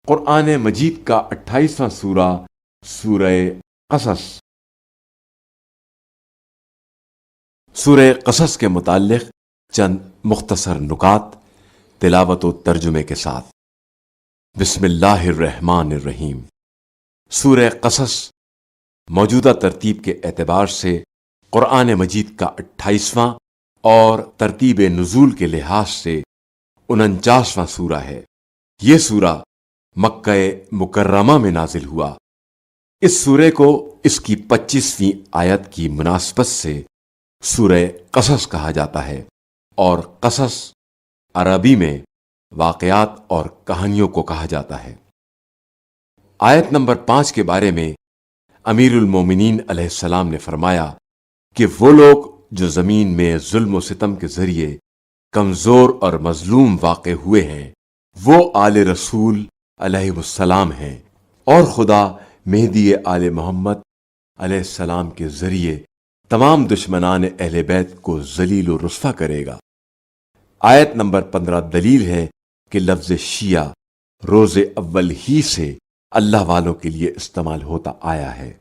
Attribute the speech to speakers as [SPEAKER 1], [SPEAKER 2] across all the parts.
[SPEAKER 1] قرآن مجید کا 28واں سورہ سورہ قصص۔ سورہ قصص کے متعلق چند مختصر نکات تلاوت و ترجمے کے ساتھ۔ بسم اللہ الرحمن الرحیم۔ سورہ قصص موجودہ ترتیب کے اعتبار سے قرآن مجید کا 28واں اور ترتیب نزول کے لحاظ سے 49واں سورہ ہے۔ یہ سورہ مکہ مکرمہ میں نازل ہوا۔ اس سورے کو اس کی 25ویں آیت کی مناسبت سے سورہ قصص کہا جاتا ہے، اور قصص عربی میں واقعات اور کہانیوں کو کہا جاتا ہے۔ آیت نمبر 5 کے بارے میں امیر المومنین علیہ السلام نے فرمایا کہ وہ لوگ جو زمین میں ظلم و ستم کے ذریعے کمزور اور مظلوم واقع ہوئے ہیں وہ آل رسول علیہ السلام ہیں، اور خدا مہدی آل محمد علیہ السلام کے ذریعے تمام دشمنان اہل بیت کو ذلیل و رسوا کرے گا۔ آیت نمبر 15 دلیل ہے کہ لفظ شیعہ روز اول ہی سے اللہ والوں کے لیے استعمال ہوتا آیا ہے،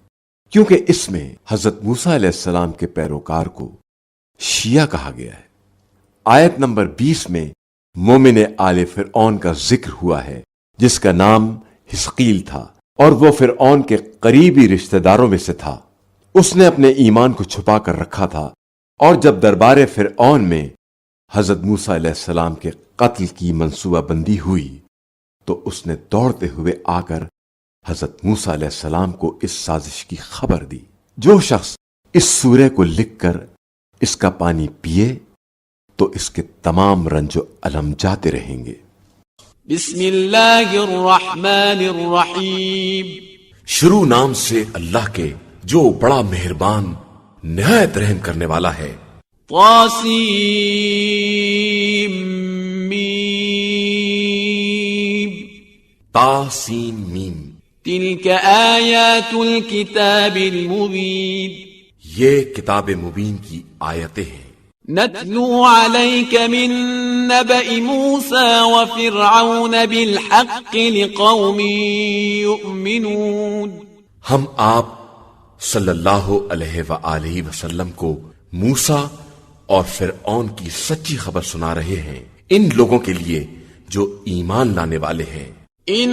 [SPEAKER 1] کیونکہ اس میں حضرت موسیٰ علیہ السلام کے پیروکار کو شیعہ کہا گیا ہے۔ آیت نمبر 20 میں مومن آل فرعون کا ذکر ہوا ہے، جس کا نام حزقیل تھا، اور وہ فرعون کے قریبی رشتہ داروں میں سے تھا۔ اس نے اپنے ایمان کو چھپا کر رکھا تھا، اور جب دربار فرعون میں حضرت موسیٰ علیہ السلام کے قتل کی منصوبہ بندی ہوئی تو اس نے دوڑتے ہوئے آ کر حضرت موسیٰ علیہ السلام کو اس سازش کی خبر دی۔ جو شخص اس سورے کو لکھ کر اس کا پانی پیے تو اس کے تمام رنج و الم جاتے رہیں گے۔
[SPEAKER 2] بسم اللہ الرحمن الرحیم۔
[SPEAKER 1] شروع نام سے اللہ کے جو بڑا مہربان نہایت رحم کرنے والا ہے۔
[SPEAKER 2] طاسیم
[SPEAKER 1] تاسین میم۔
[SPEAKER 2] تلک آیات الکتاب المبین۔
[SPEAKER 1] یہ کتاب مبین کی آیتیں ہیں۔
[SPEAKER 2] نتلو علیک من نبأ موسیٰ وفرعون بالحق لقوم یؤمنون۔
[SPEAKER 1] ہم آپ صلی اللہ علیہ وآلہ وسلم کو موسیٰ اور فرعون کی سچی خبر سنا رہے ہیں، ان لوگوں کے لیے جو ایمان لانے والے ہیں۔
[SPEAKER 2] ان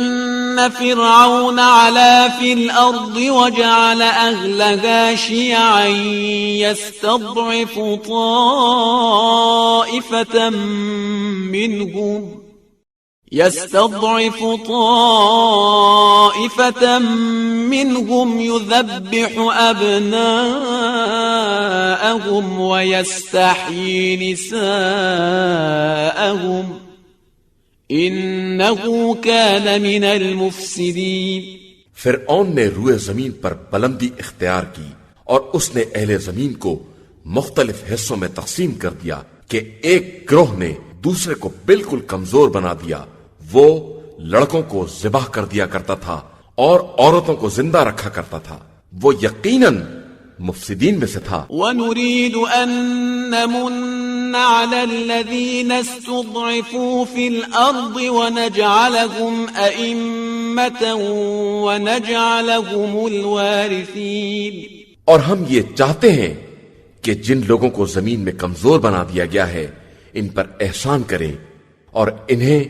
[SPEAKER 2] فرعون علا فی الارض وجعل اہلها شیعا یستضعف طائفة منهم يذبح ابناءهم ويستحيي نساءهم انه كان من المفسدين۔
[SPEAKER 1] فرعون نے روئے زمین پر بلندی اختیار کی، اور اس نے اہل زمین کو مختلف حصوں میں تقسیم کر دیا کہ ایک گروہ نے دوسرے کو بالکل کمزور بنا دیا۔ وہ لڑکوں کو ذبح کر دیا کرتا تھا اور عورتوں کو زندہ رکھا کرتا تھا۔ وہ یقیناً مفسدین میں سے تھا۔
[SPEAKER 2] وَنُرِيدُ أَن نَّمُنَّ عَلَى الَّذِينَ اسْتُضْعِفُوا فِي الْأَرْضِ وَنَجْعَلَهُمْ أَئِمَّةً وَنَجْعَلَهُمُ الْوَارِثِينَ۔
[SPEAKER 1] اور ہم یہ چاہتے ہیں کہ جن لوگوں کو زمین میں کمزور بنا دیا گیا ہے ان پر احسان کریں اور انہیں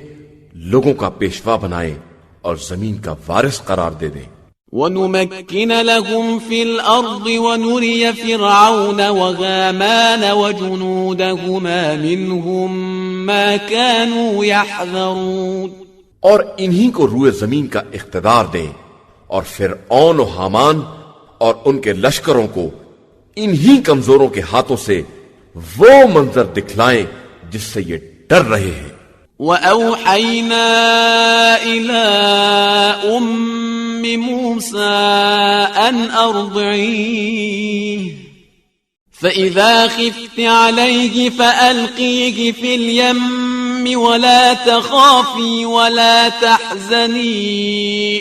[SPEAKER 1] لوگوں کا پیشوا بنائیں اور زمین کا وارث قرار دے دیں۔
[SPEAKER 2] وَنُمَكِّنَ لَهُمْ فِي الْأَرْضِ وَنُرِيَ فِرْعَوْنَ وَهَامَانَ وَجُنُودَهُمَا مِنْهُمْ مَا كَانُوا يَحْذَرُونَ۔
[SPEAKER 1] اور انہی کو روئے زمین کا اقتدار دیں اور فرعون و حامان اور ان کے لشکروں کو انہی کمزوروں کے ہاتھوں سے وہ منظر دکھلائیں جس سے یہ ڈر رہے ہیں۔
[SPEAKER 2] وَأَوْحَيْنَا إِلَىٰ أُمِّ مُوسَىٰ أَنْ أَرْضِعِيهِ فَإِذَا خِفْتِ عَلَيْهِ فَأَلْقِيهِ فِي الْيَمِّ وَلَا تَخَافِي وَلَا تَحْزَنِي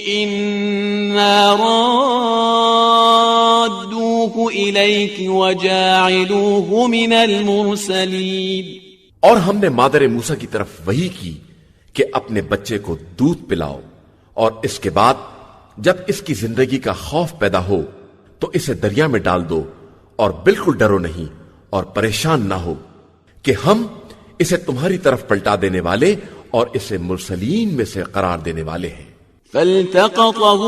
[SPEAKER 2] إِنَّا رَادُّوهُ إِلَيْكِ وَجَاعِلُوهُ مِنَ الْمُرْسَلِينَ۔
[SPEAKER 1] اور ہم نے مادر موسیٰ کی طرف وحی کی کہ اپنے بچے کو دودھ پلاؤ
[SPEAKER 3] اور اس کے بعد جب اس کی زندگی کا خوف پیدا ہو تو اسے دریا میں ڈال دو اور بالکل ڈرو نہیں اور پریشان نہ ہو کہ ہم اسے تمہاری طرف پلٹا دینے والے اور اسے مرسلین میں سے قرار دینے والے ہیں۔
[SPEAKER 2] فالتقطه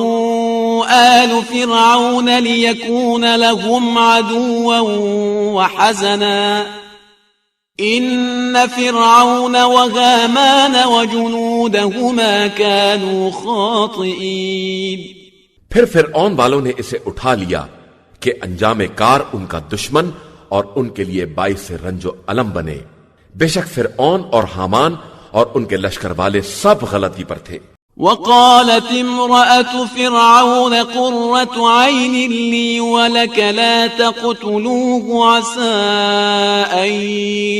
[SPEAKER 2] آل فرعون ليكون لهم عدوا وحزنا إن فرعون وهامان وجنودهما كانوا خاطئين۔
[SPEAKER 3] پھر فرعون والوں نے اسے اٹھا لیا کہ انجام کار ان کا دشمن اور ان کے لیے باعث رنج و الم بنے۔ بے شک فرعون اور حامان اور ان کے لشکر والے سب غلطی پر تھے۔
[SPEAKER 2] وقالت امرأة فرعون قرة عين لي ولك لا تقتلوه عسى أن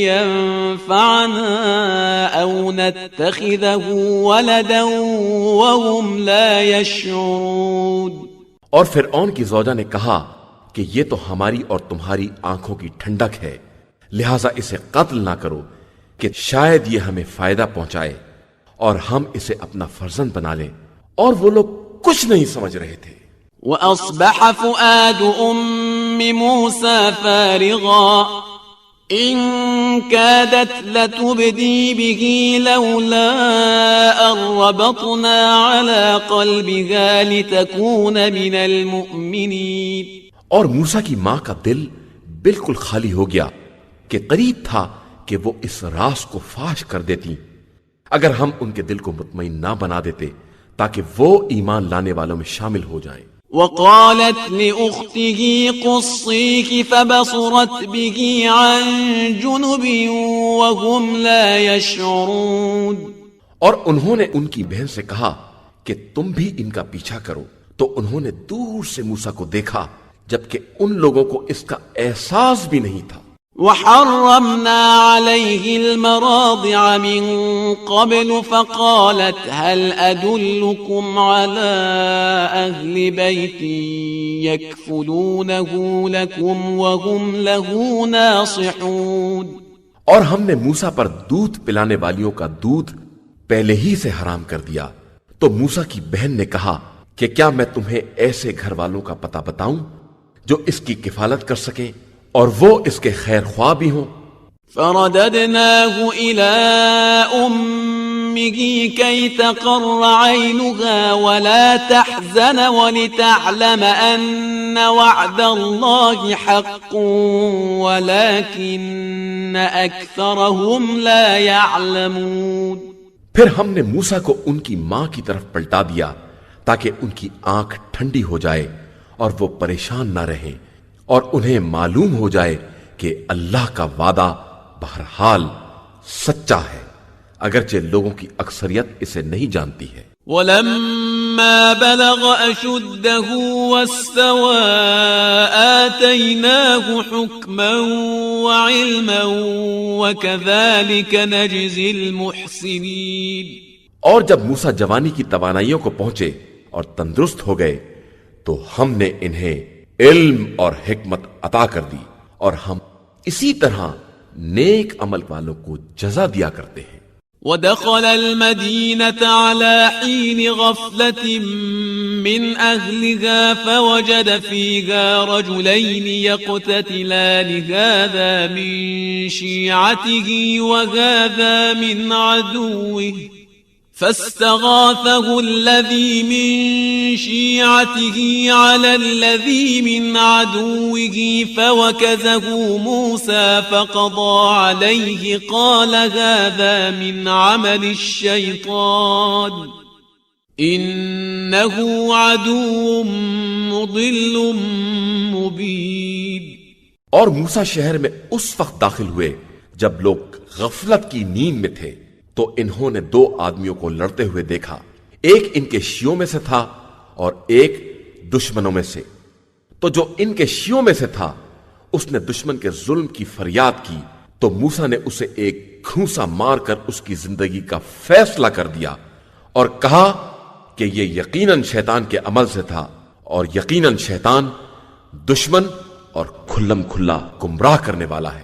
[SPEAKER 2] ينفعنا أو نتخذه ولدا وهم لا يشعرون۔
[SPEAKER 3] اور فرعون کی زوجہ نے کہا کہ یہ تو ہماری اور تمہاری آنکھوں کی ٹھنڈک ہے، لہٰذا اسے قتل نہ کرو کہ شاید یہ ہمیں فائدہ پہنچائے اور ہم اسے اپنا فرزند بنا لیں۔ اور وہ لوگ کچھ نہیں سمجھ رہے تھے۔
[SPEAKER 2] وَأَصْبَحَ فُؤَادُ أُمِّ مُوسَى فَارِغًا إِن كَادَتْ لَتُبْدِي بِهِ لَوْلَا أَن رَّبَطْنَا عَلَىٰ قَلْبِهَا لِتَكُونَ مِنَ الْمُؤْمِنِينَ۔
[SPEAKER 3] اور موسیٰ کی ماں کا دل بالکل خالی ہو گیا کہ قریب تھا کہ وہ اس راز کو فاش کر دیتی اگر ہم ان کے دل کو مطمئن نہ بنا دیتے تاکہ وہ ایمان لانے والوں میں شامل ہو جائیں۔
[SPEAKER 2] وقالت لأخته قصيك فبصرت به عن جنب وهم لا يشعرون۔
[SPEAKER 3] اور انہوں نے ان کی بہن سے کہا کہ تم بھی ان کا پیچھا کرو، تو انہوں نے دور سے موسیٰ کو دیکھا جبکہ ان لوگوں کو اس کا احساس بھی نہیں تھا۔
[SPEAKER 2] وحرمنا عليه المراضع من قبل فقالت هل أدلكم على أهل بيت يكفلونه لكم وهم له ناصحون۔
[SPEAKER 3] اور ہم نے موسیٰ پر دودھ پلانے والیوں کا دودھ پہلے ہی سے حرام کر دیا، تو موسیٰ کی بہن نے کہا کہ کیا میں تمہیں ایسے گھر والوں کا پتہ بتاؤں جو اس کی کفالت کر سکیں اور وہ اس کے خیر خواہ بھی ہوں۔
[SPEAKER 2] فرددناه إلى أمه كي تقر عينها ولا تحزن ولتعلم أن وعد الله حق ولكن أكثرهم لا يعلمون۔
[SPEAKER 3] پھر ہم نے موسیٰ کو ان کی ماں کی طرف پلٹا دیا تاکہ ان کی آنکھ ٹھنڈی ہو جائے اور وہ پریشان نہ رہیں اور انہیں معلوم ہو جائے کہ اللہ کا وعدہ بہرحال سچا ہے، اگرچہ لوگوں کی اکثریت اسے نہیں جانتی ہے۔
[SPEAKER 2] وَلَمَّا بَلَغَ أَشُدَّهُ وَاسْتَوَى آتَيْنَاهُ حُكْمًا وَعِلْمًا وَكَذَلِكَ نَجْزِي الْمُحْسِنِينَ۔ اور جب موسیٰ جوانی کی توانائیوں کو پہنچے اور تندرست ہو گئے تو ہم نے انہیں علم اور حکمت عطا کر دی، اور ہم اسی طرح نیک عمل والوں کو جزا دیا کرتے ہیں۔ ودخل المدينة على حين غفلة من أهلها فوجد فيها رجلين يقتتلان هذا من شيعته وهذا من عدوه فاستغاثه الذي من شيعته على الذي من عدوه فوكزه موسى فقضى عليه قال هذا من عمل الشيطان إنه عدو مضل مبين۔
[SPEAKER 3] اور موسیٰ شہر میں اس وقت داخل ہوئے جب لوگ غفلت کی نیند میں تھے، تو انہوں نے دو آدمیوں کو لڑتے ہوئے دیکھا، ایک ان کے شیعوں میں سے تھا اور ایک دشمنوں میں سے۔ تو جو ان کے شیعوں میں سے تھا اس نے دشمن کے ظلم کی فریاد کی، تو موسیٰ نے اسے ایک گھونسا مار کر اس کی زندگی کا فیصلہ کر دیا اور کہا کہ یہ یقیناً شیطان کے عمل سے تھا، اور یقیناً شیطان دشمن اور کھلم کھلا گمراہ کرنے والا ہے۔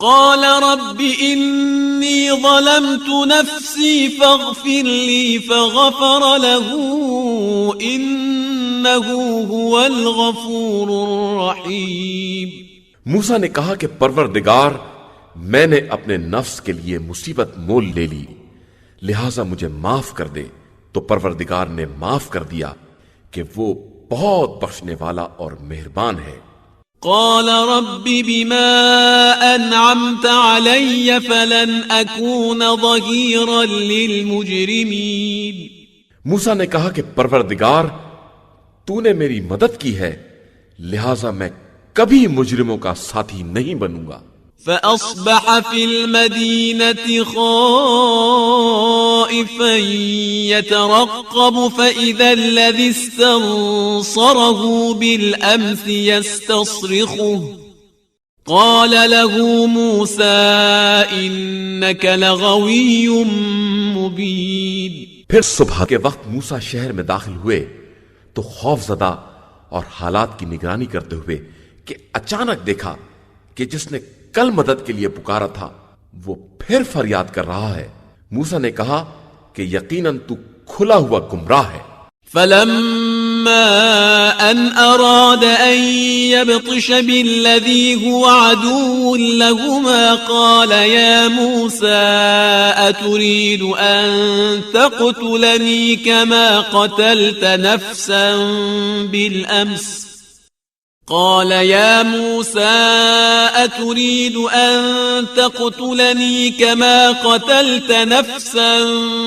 [SPEAKER 2] قال رب إني ظلمت نفسي فاغفر لي فغفر له إنه هو الغفور الرحيم.
[SPEAKER 3] موسیٰ نے کہا کہ پروردگار میں نے اپنے نفس کے لیے مصیبت مول لے لی، لہذا مجھے معاف کر دے. تو پروردگار نے معاف کر دیا کہ وہ بہت بخشنے والا اور مہربان ہے.
[SPEAKER 2] قال رب بما أنعمت علي فلن أكون ظهيرا للمجرمين.
[SPEAKER 3] موسیٰ نے کہا کہ پروردگار تو نے میری مدد کی ہے، لہذا میں کبھی مجرموں کا ساتھی نہیں بنوں گا.
[SPEAKER 2] فأصبح في المدينة خائفا يترقب فإذا الذي استنصره بالأمس يستصرخه قال له موسى إنك لغوي مبين.
[SPEAKER 3] پھر صبح کے وقت موسیٰ شہر میں داخل ہوئے تو خوف زدہ اور حالات کی نگرانی کرتے ہوئے کہ اچانک دیکھا کہ جس نے کل مدد کے لیے پکارا تھا وہ پھر فریاد کر رہا ہے. موسیٰ نے کہا کہ یقیناً تو کھلا ہوا گمراہ ہے.
[SPEAKER 2] فلما أن أراد أن يبطش بالذي هو عدو لهما قال يا موسى أتريد أن تقتلني كما قتلت نفسا بالأمس قال يا موسى أتريد أن تقتلني كما قتلت نفسا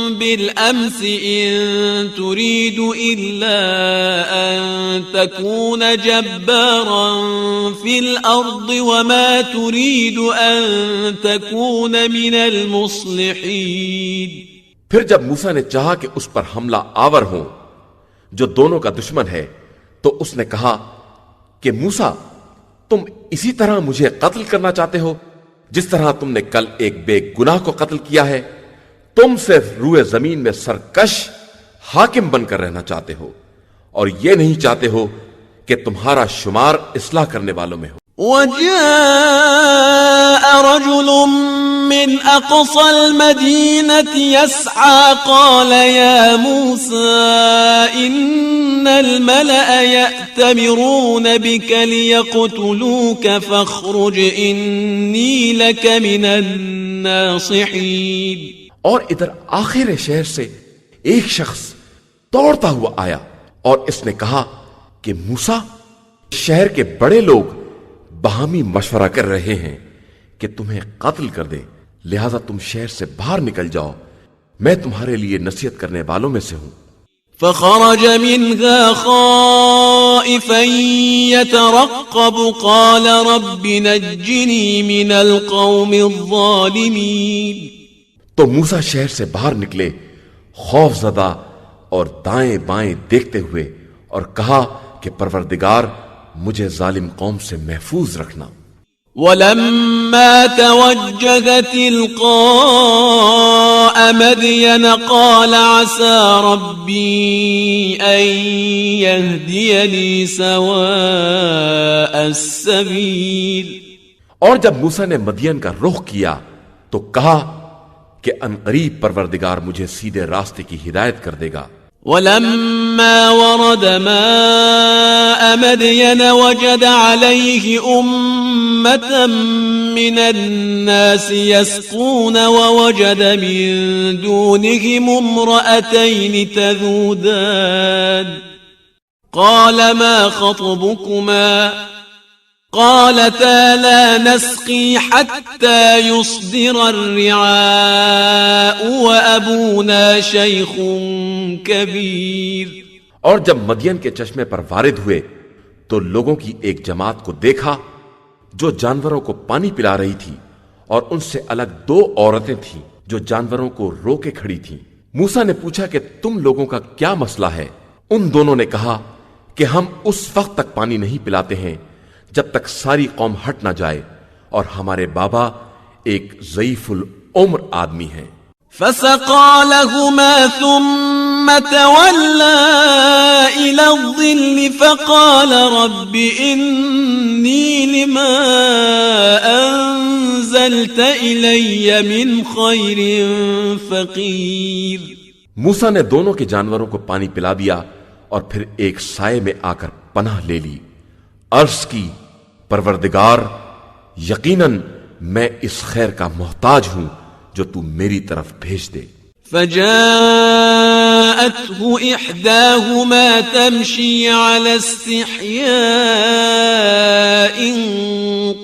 [SPEAKER 2] بالأمس إن تريد إلا أن تكون جبارا في الأرض وما تريد أن تكون من المصلحين.
[SPEAKER 3] پھر جب موسیٰ نے چاہا کہ اس پر حملہ آور ہوں جو دونوں کا دشمن ہے تو اس نے کہا کہ موسیٰ تم اسی طرح مجھے قتل کرنا چاہتے ہو جس طرح تم نے کل ایک بے گناہ کو قتل کیا ہے. تم صرف روئے زمین میں سرکش حاکم بن کر رہنا چاہتے ہو اور یہ نہیں چاہتے ہو کہ تمہارا شمار اصلاح کرنے والوں میں ہو.
[SPEAKER 2] وجاء رجل من أقصى المدينة يسعى قال يا موسى إن الملأ يأتمرون بك ليقتلوك فاخرج إني لك من الناصحين.
[SPEAKER 3] اور ادھر آخر شہر سے ایک شخص دوڑتا ہوا آیا اور اس نے کہا کہ موسیٰ شہر کے بڑے لوگ باہمی مشورہ کر رہے ہیں کہ تمہیں قتل کر دیں، لہذا تم شہر سے باہر نکل جاؤ، میں تمہارے لیے نصیحت کرنے والوں میں سے ہوں.
[SPEAKER 2] فخرج منها خائفا يترقب قال رب نجني من القوم الظالمين.
[SPEAKER 3] تو موسیٰ شہر سے باہر نکلے خوف زدہ اور دائیں بائیں دیکھتے ہوئے اور کہا کہ پروردگار مجھے ظالم قوم سے محفوظ رکھنا.
[SPEAKER 2] ولما توجه تلقاء مدين قال عسى ربي أن يهديني سواء السبيل.
[SPEAKER 3] اور جب موسیٰ نے مدین کا رخ کیا تو کہا کہ عنقریب پروردگار مجھے سیدھے راستے کی ہدایت کر دے گا.
[SPEAKER 2] ولما ورد ماء مدين وجد عليه أمة من الناس يسقون ووجد من دونهم امرأتين تذودان قال ما خطبكما قالتا لا نسقي حتى يصدر الرعاء وأبونا شيخ كبير.
[SPEAKER 3] اور جب مدین کے چشمے پر وارد ہوئے تو لوگوں کی ایک جماعت کو دیکھا جو جانوروں کو پانی پلا رہی تھی اور ان سے الگ دو عورتیں تھیں جو جانوروں کو رو کے کھڑی تھیں. موسیٰ نے پوچھا کہ تم لوگوں کا کیا مسئلہ ہے؟ ان دونوں نے کہا کہ ہم اس وقت تک پانی نہیں پلاتے ہیں جب تک ساری قوم ہٹ نہ جائے اور ہمارے بابا ایک ضعیف العمر آدمی ہیں.
[SPEAKER 2] فسقى لهما ثم تولى إلى الظل فقال رب إني لما أنزلت أنزلت إلي من خير فقير.
[SPEAKER 3] موسیٰ نے دونوں کے جانوروں کو پانی پلا دیا اور پھر ایک سائے میں آ کر پناہ لے لی. عرض کی پروردگار، یقیناً میں اس خیر کا محتاج ہوں جو تو میری طرف بھیج دے.
[SPEAKER 2] فجاءته إحداهما تمشي على استحياء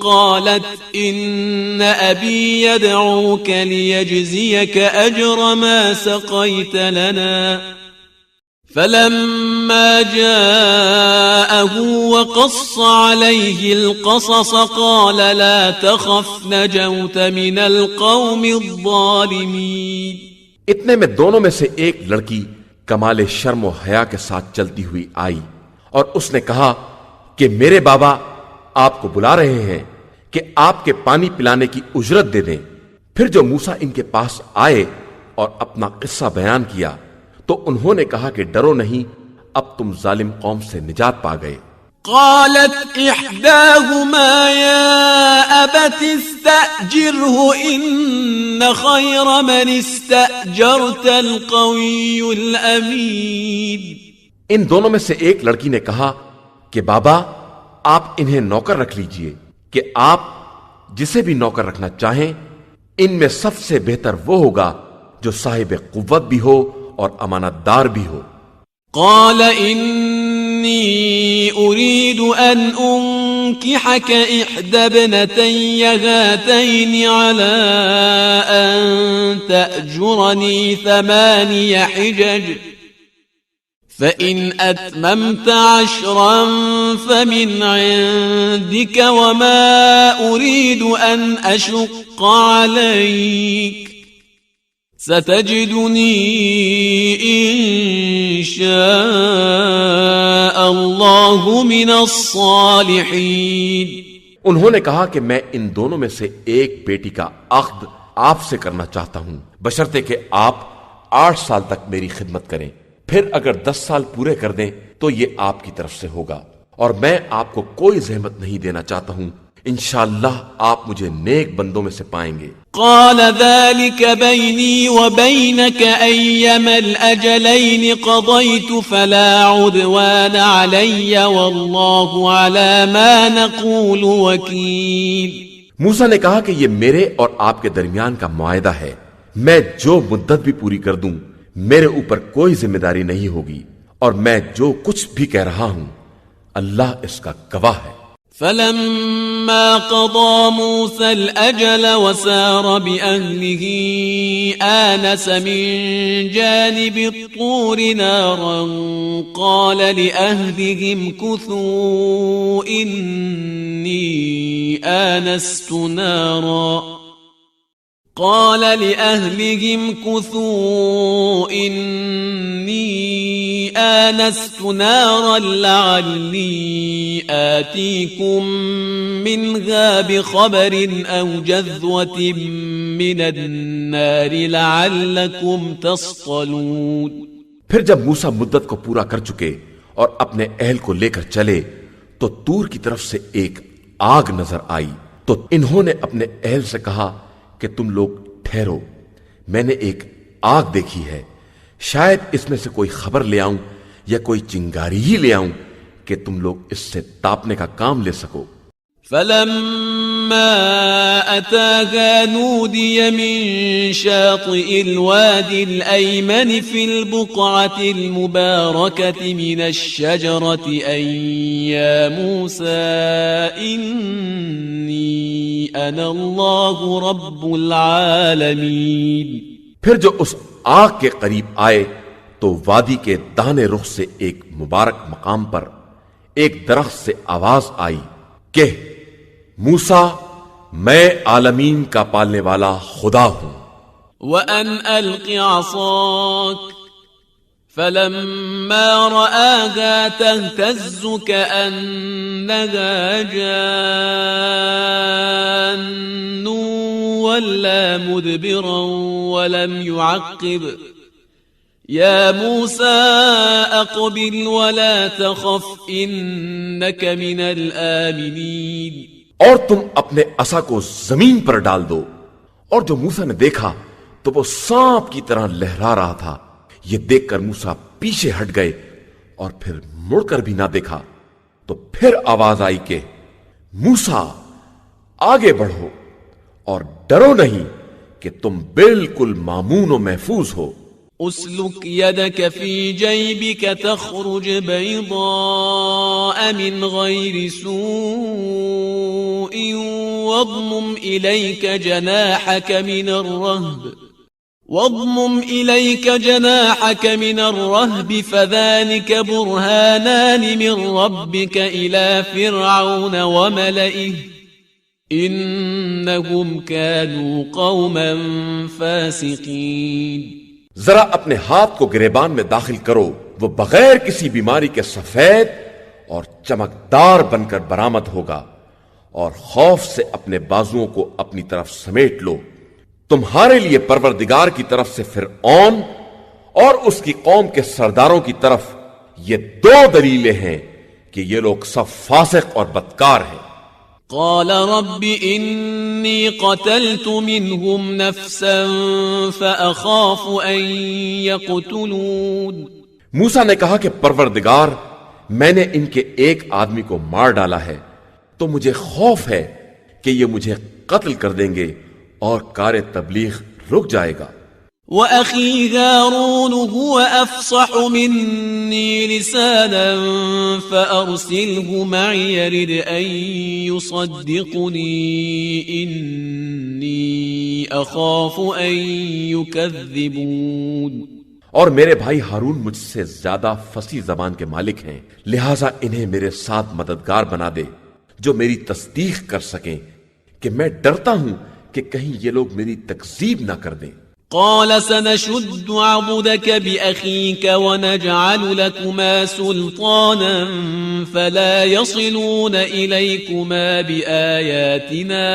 [SPEAKER 2] قالت إن أبي يدعوك ليجزيك أجر ما سقيت لنا. فلما جاءه وقص عليه القصص قال لا تخف نجوت من القوم الظالمين.
[SPEAKER 3] اتنے میں دونوں میں سے ایک لڑکی کمال شرم و حیا کے ساتھ چلتی ہوئی آئی اور اس نے کہا کہ میرے بابا آپ کو بلا رہے ہیں کہ آپ کے پانی پلانے کی اجرت دے دیں. پھر جو موسیٰ ان کے پاس آئے اور اپنا قصہ بیان کیا تو انہوں نے کہا کہ ڈرو نہیں، اب تم ظالم قوم سے نجات پا گئے.
[SPEAKER 2] قالت إحداهما يا أبت استأجره إن خير من استأجرت القوي الأمين.
[SPEAKER 3] ان دونوں میں سے ایک لڑکی نے کہا کہ بابا آپ انہیں نوکر رکھ لیجئے کہ آپ جسے بھی نوکر رکھنا چاہیں ان میں سب سے بہتر وہ ہوگا جو صاحب قوت بھی ہو اور امانت دار بھی ہو.
[SPEAKER 2] قال إني أريد أن أنكحك إحدى ابنتي هاتين على أن تأجرني 8 حجج فإن أتممت 10 فمن عندك وما أريد أن أشق عليك ستجدني إن شاء الله من الصالحين.
[SPEAKER 3] انہوں نے کہا کہ میں ان دونوں میں سے ایک بیٹی کا عقد آپ سے کرنا چاہتا ہوں بشرطے کہ آپ 8 سال تک میری خدمت کریں. پھر اگر 10 سال پورے کر دیں تو یہ آپ کی طرف سے ہوگا اور میں آپ کو کوئی زحمت نہیں دینا چاہتا ہوں. انشاءاللہ آپ مجھے نیک بندوں میں سے پائیں گے.
[SPEAKER 2] قال ذلك بيني وبينك أيما الأجلين قضيت فلا عدوان علي والله على ما نقول وكيل.
[SPEAKER 3] موسیٰ نے کہا کہ یہ میرے اور آپ کے درمیان کا معاہدہ ہے، میں جو مدت بھی پوری کر دوں میرے اوپر کوئی ذمہ داری نہیں ہوگی اور میں جو کچھ بھی کہہ رہا ہوں اللہ اس کا گواہ ہے.
[SPEAKER 2] فلما قضى موسى الأجل وسار بأهله آنس من جانب الطور نارا قال لأهلهم كثوا إني آنست نارا لعلي آتيكم منها بخبر أو جذوة من النار لعلكم تصطلون.
[SPEAKER 3] پھر جب موسیٰ مدت کو پورا کر چکے اور اپنے اہل کو لے کر چلے تو طور کی طرف سے ایک آگ نظر آئی تو انہوں نے اپنے اہل سے کہا کہ تم لوگ ٹھہرو، میں نے ایک آگ دیکھی ہے، شاید اس میں سے کوئی خبر لے آؤں یا کوئی چنگاری ہی لے آؤں کہ تم لوگ اس سے تاپنے کا کام لے سکو.
[SPEAKER 2] فلما أتاها نودي من شاطئ الوادي الأيمن في البقعة المباركة من الشجرة أن يا موسى إني أنا الله رب العالمين.
[SPEAKER 3] پھر جو اس آگ کے قریب آئے تو وادی کے داہنے رخ سے ایک مبارک مقام پر ایک درخت سے آواز آئی کہ موسیٰ میں عالمین کا پالنے والا خدا ہوں.
[SPEAKER 2] وَأَنْ أَلْقِ عَصَاكَ فَلَمَّا رَآهَا تَهْتَزُّ كَأَنَّهَا جَانٌّ وَلَّا مُدْبِرًا وَلَمْ يُعَقِّبْ يَا مُوسَى أَقْبِلْ وَلَا تَخَفْ إِنَّكَ مِنَ الْآمِنِينَ.
[SPEAKER 3] اور تم اپنے عصا کو زمین پر ڈال دو۔ اور جو موسیٰ نے دیکھا تو وہ سانپ کی طرح لہرا رہا تھا۔ یہ دیکھ کر موسیٰ پیچھے ہٹ گئے اور پھر مڑ کر بھی نہ دیکھا۔ تو پھر آواز آئی کہ موسیٰ آگے بڑھو اور ڈرو نہیں کہ تم بالکل مامون و محفوظ ہو۔
[SPEAKER 2] اسلك يدك في جيبك تخرج بيضاء من غير سوء واضمم إليك جناحك من الرهب فذلك برهانان من ربك إلى فرعون وملئه إنهم كانوا قوما فاسقين۔
[SPEAKER 3] ذرا اپنے ہاتھ کو گریبان میں داخل کرو، وہ بغیر کسی بیماری کے سفید اور چمکدار بن کر برآمد ہوگا، اور خوف سے اپنے بازوؤں کو اپنی طرف سمیٹ لو۔ تمہارے لیے پروردگار کی طرف سے فرعون اور اس کی قوم کے سرداروں کی طرف یہ دو دلیلیں ہیں کہ یہ لوگ سب فاسق اور بدکار ہیں۔
[SPEAKER 2] قال رب إني قتلت منهم نفسا فأخاف أن يقتلون۔
[SPEAKER 3] موسیٰ نے کہا کہ پروردگار، میں نے ان کے ایک آدمی کو مار ڈالا ہے، تو مجھے خوف ہے کہ یہ مجھے قتل کر دیں گے اور کار تبلیغ رک جائے گا۔
[SPEAKER 2] وأخي هارون هو أفصح مني لسانا فأرسله معي يرد أن يصدقني إني أخاف أن يكذبون۔
[SPEAKER 3] اور میرے بھائی ہارون مجھ سے زیادہ فصیح زبان کے مالک ہیں، لہٰذا انہیں میرے ساتھ مددگار بنا دے جو میری تصدیق کر سکیں، کہ میں ڈرتا ہوں کہ کہیں یہ لوگ میری تکذیب نہ کر دیں۔
[SPEAKER 2] قال سنشد عضدك بأخيك ونجعل لكما سلطانا فلا يصلون إليكما بآياتنا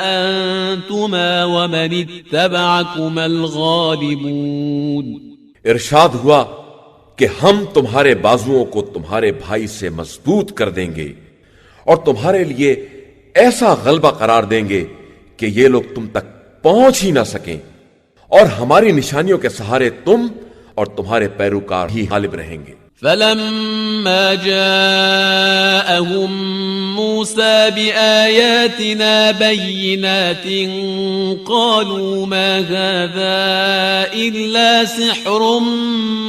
[SPEAKER 2] أنتما ومن اتبعكما الغالبون۔
[SPEAKER 3] ارشاد ہوا کہ ہم تمہارے بازوؤں کو تمہارے بھائی سے مضبوط کر دیں گے اور تمہارے لیے ایسا غلبہ قرار دیں گے کہ یہ لوگ تم تک پہنچ ہی نہ سکیں، اور ہماری نشانیوں کے سہارے تم اور تمہارے پیروکار ہی غالب رہیں گے۔
[SPEAKER 2] فلما جاءهم موسى بآياتنا بينات قالوا ما هذا إلا سحر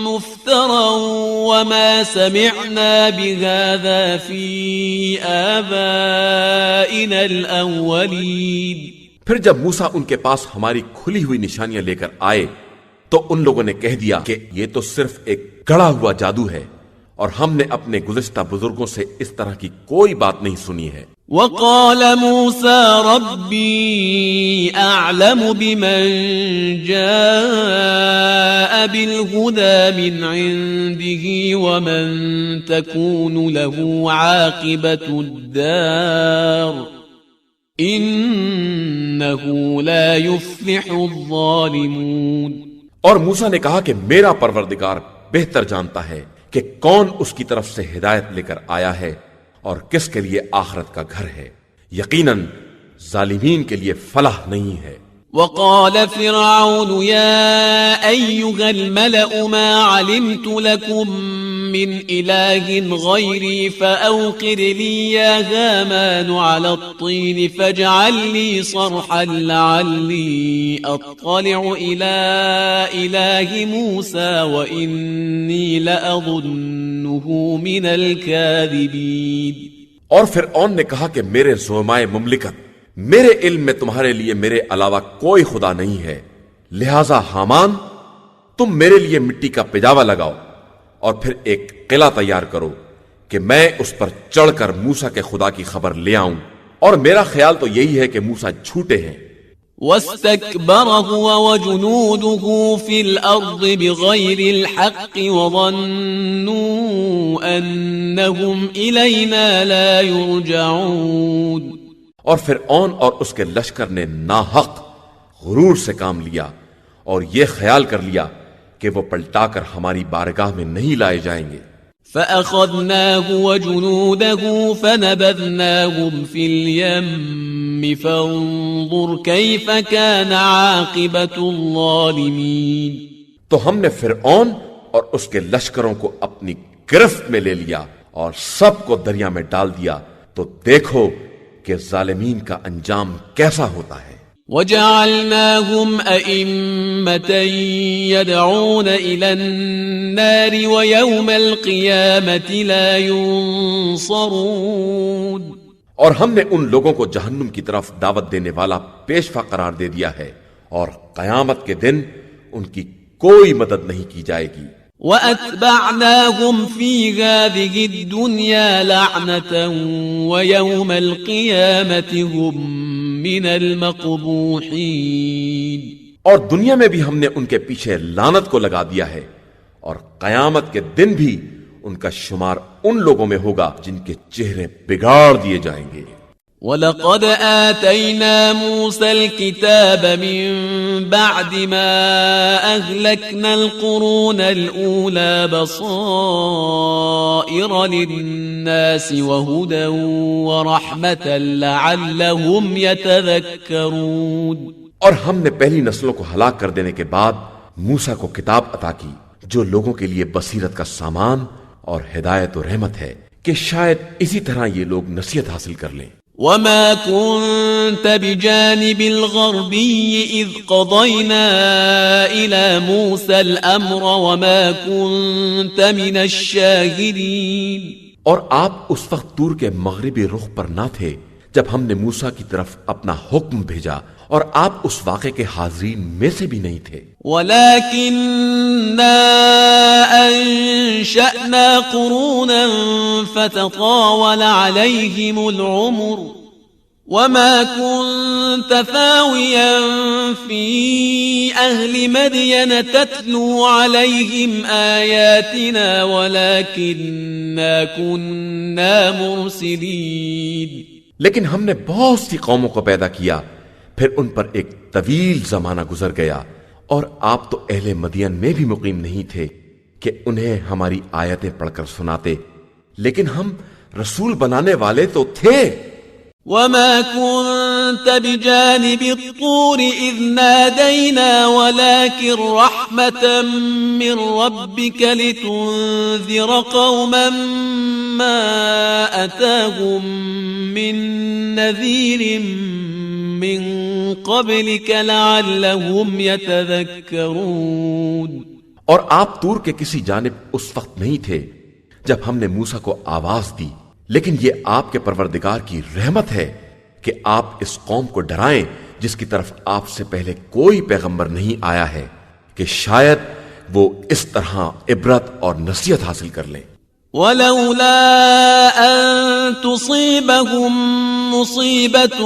[SPEAKER 2] مفترى وما سمعنا بهذا في آبائنا الأولين۔
[SPEAKER 3] پھر جب موسیٰ ان کے پاس ہماری کھلی ہوئی نشانیاں لے کر آئے تو ان لوگوں نے کہہ دیا کہ یہ تو صرف ایک گڑھا ہوا جادو ہے، اور ہم نے اپنے گزشتہ بزرگوں سے اس طرح کی کوئی بات نہیں سنی ہے۔
[SPEAKER 2] وقال موسى ربي أعلم بمن جاء بالهدى من عنده ومن تكون له عاقبة الدار إنه لا يفلح الظالمون۔
[SPEAKER 3] اور موسیٰ نے کہا کہ میرا پروردگار بہتر جانتا ہے کہ کون اس کی طرف سے ہدایت لے کر آیا ہے اور کس کے لیے آخرت کا گھر ہے، یقیناً ظالمین کے لیے فلاح نہیں ہے۔
[SPEAKER 2] وقال فرعون يا أيها الملأ ما علمت لكم من إله غيري فأوقد لي يا هامان على الطين فاجعل لي صرحا لعلي أطلع إلى إله موسى وإني لأظنه من الكاذبين۔
[SPEAKER 3] اور فرعون نے کہا کہ میرے زعمائے مملکت، میرے علم میں تمہارے لیے میرے علاوہ کوئی خدا نہیں ہے، لہذا حامان تم میرے لیے مٹی کا پجاوا لگاؤ اور پھر ایک قلعہ تیار کرو کہ میں اس پر چڑھ کر موسیٰ کے خدا کی خبر لے آؤں، اور میرا خیال تو یہی ہے کہ موسیٰ جھوٹے ہیں۔
[SPEAKER 2] واستكبر هو وجنوده في الأرض بغير الحق وظنوا أنهم إلينا لا يرجعون۔
[SPEAKER 3] اور فرعون اور اس کے لشکر نے ناحق غرور سے کام لیا اور یہ خیال کر لیا کہ وہ پلٹا کر ہماری بارگاہ میں نہیں لائے جائیں گے۔
[SPEAKER 4] فأخذناه وجنوده فنبذناهم في اليم فانظر كيف كان عاقبة الظالمين.
[SPEAKER 3] تو ہم نے فرعون اور اس کے لشکروں کو اپنی گرفت میں لے لیا اور سب کو دریا میں ڈال دیا، تو دیکھو کہ ظالمین کا انجام کیسا ہوتا ہے.
[SPEAKER 4] وجعلناهم أئمة يدعون إلى النار ويوم القيامة لا ينصرون.
[SPEAKER 3] اور ہم نے ان لوگوں کو جہنم کی طرف دعوت دینے والا پیشوا قرار دے دیا ہے، اور قیامت کے دن ان کی کوئی مدد نہیں کی جائے گی.
[SPEAKER 4] وَأَتْبَعْنَاهُمْ فِي هَذِهِ الدُّنْيَا لَعْنَةً وَيَوْمَ الْقِيَامَةِ هُمْ مِنَ الْمَقْبُوحِينَ.
[SPEAKER 3] اور دنیا میں بھی ہم نے ان کے پیچھے لعنت کو لگا دیا ہے، اور قیامت کے دن بھی ان کا شمار ان لوگوں میں ہوگا جن کے چہرے بگاڑ دیے جائیں گے.
[SPEAKER 4] وَلَقَدْ آتَيْنَا مُوسَى الْكِتَابَ مِن بَعْدِ مَا أَهْلَكْنَا الْقُرُونَ الْأُولَى بَصَائِرَ لِلنَّاسِ وَهُدًى وَرَحْمَةً لَعَلَّهُمْ يَتَذَكَّرُونَ.
[SPEAKER 3] اور ہم نے پہلی نسلوں کو ہلاک کر دینے کے بعد موسیٰ کو کتاب عطا کی جو لوگوں کے لیے بصیرت کا سامان اور ہدایت و رحمت ہے، کہ شاید اسی طرح یہ لوگ نصیحت حاصل کر لیں.
[SPEAKER 4] وما كنت بجانب الغربي إذ قضينا إلى موسى الأمر وما كنت من الشاهدين.
[SPEAKER 3] اور آپ اس وقت طور کے مغربی رخ پر نہ تھے جب ہم نے موسیٰ کی طرف اپنا حکم بھیجا، اور آپ اس واقعے کے حاضرین میں سے بھی نہیں تھے.
[SPEAKER 4] ولكننا أنشأنا قرونا فتطاول عليهم العمر وما كنت ثاويا في أهل مدين تتلو عليهم آياتنا ولكننا كنا مرسلين.
[SPEAKER 3] لیکن ہم نے بہت سی قوموں کو پیدا کیا، پھر ان پر ایک طویل زمانہ گزر گیا، اور آپ تو اہل مدین میں بھی مقیم نہیں تھے کہ انہیں ہماری آیتیں پڑھ کر سناتے، لیکن ہم رسول بنانے والے تو تھے.
[SPEAKER 4] وما كنت بجانب الطور إذ نادينا ولكن رحمة من ربك لتنذر قوما ما أتاهم من نذير من قبلك لعلهم يتذكرون.
[SPEAKER 3] اور آپ طور کے کسی جانب اس وقت نہیں تھے جب ہم نے موسیٰ کو آواز دی، لیکن یہ آپ کے پروردگار کی رحمت ہے کہ آپ اس قوم کو ڈرائیں جس کی طرف آپ سے پہلے کوئی پیغمبر نہیں آیا ہے، کہ شاید وہ اس طرح عبرت اور نصیحت حاصل کر لیں.
[SPEAKER 4] ولولا أن تصيبهم مصيبة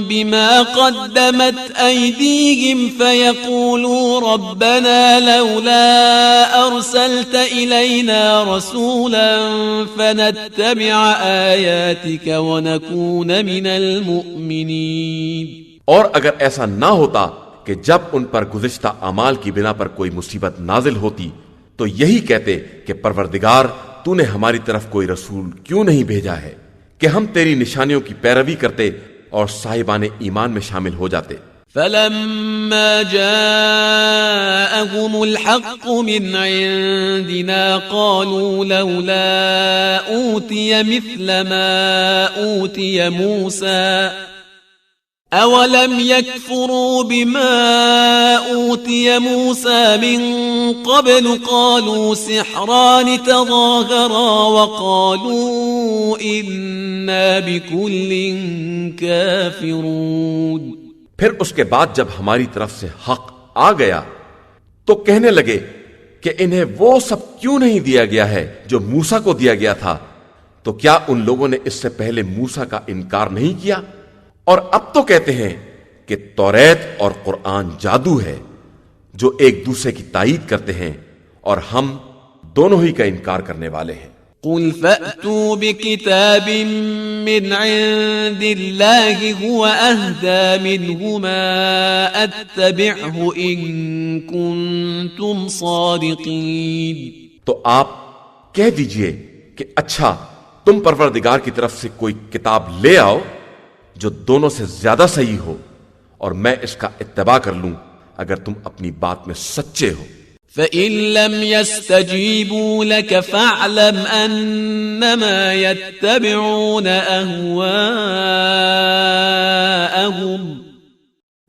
[SPEAKER 4] بما قدمت أيديهم فيقولوا ربنا لولا أرسلت إلينا رسولا فنتبع آياتك ونكون من المؤمنين.
[SPEAKER 3] اور اگر ایسا نہ ہوتا کہ جب ان پر گزشتہ اعمال کی بنا پر کوئی مصیبت نازل ہوتی تو یہی کہتے کہ پروردگار تو نے ہماری طرف کوئی رسول کیوں نہیں بھیجا ہے کہ ہم تیری نشانیوں کی پیروی کرتے اور صاحبان ایمان میں شامل ہو جاتے.
[SPEAKER 4] فلما جاءهم الحق من عندنا قالوا لولا أوتي مثل ما أوتي موسى أولم يكفروا بما أوتي موسى من قبل قالوا سحران تظاهرا وقالوا إنا بكل كافرون.
[SPEAKER 3] پھر اس کے بعد جب ہماری طرف سے حق آ گیا تو کہنے لگے کہ انہیں وہ سب کیوں نہیں دیا گیا ہے جو موسیٰ کو دیا گیا تھا. تو کیا ان لوگوں نے اس سے پہلے موسیٰ کا انکار نہیں کیا؟ اور اب تو کہتے ہیں کہ توریت اور قرآن جادو ہے جو ایک دوسرے کی تائید کرتے ہیں، اور ہم دونوں ہی کا انکار کرنے والے ہیں.
[SPEAKER 4] قل فأتوا بكتاب من عند الله هو أهدى منهما أتبعه إن كنتم صادقين.
[SPEAKER 3] تو آپ کہہ دیجئے کہ اچھا تم پروردگار کی طرف سے کوئی کتاب لے آؤ جو دونوں سے زیادہ صحیح ہو اور میں اس کا اتباع کر لوں اگر تم اپنی بات میں سچے ہو۔
[SPEAKER 4] فَإِن لَّمْ يَسْتَجِيبُوا لَكَ فَاعْلَمْ أَنَّمَا يَتَّبِعُونَ أَهْوَاءَهُمْ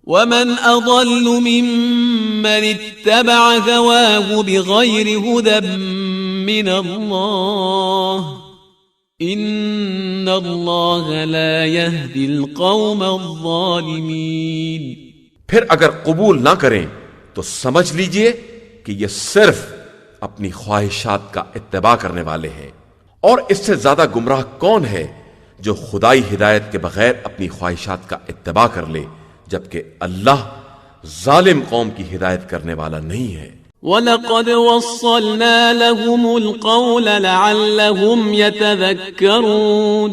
[SPEAKER 4] وَمَنْ أَضَلُّ مِمَّنِ اتَّبَعَ هَوَاهُ بِغَيْرِ هُدًى مِّنَ اللَّهِ إِنَّ اللَّهَ لَا يَهْدِي الْقَوْمَ الظَّالِمِينَ۔
[SPEAKER 3] پھر اگر قبول نہ کریں تو سمجھ لیجئے کہ یہ صرف اپنی خواہشات کا اتباع کرنے والے ہیں، اور اس سے زیادہ گمراہ کون ہے جو خدائی ہدایت کے بغیر اپنی خواہشات کا اتباع کر لے، جبکہ اللہ ظالم قوم کی ہدایت کرنے والا نہیں ہے۔
[SPEAKER 4] وَلَقَدْ وَصَّلْنَا لَهُمُ الْقَوْلَ لَعَلَّهُمْ يَتَذَكَّرُونَ،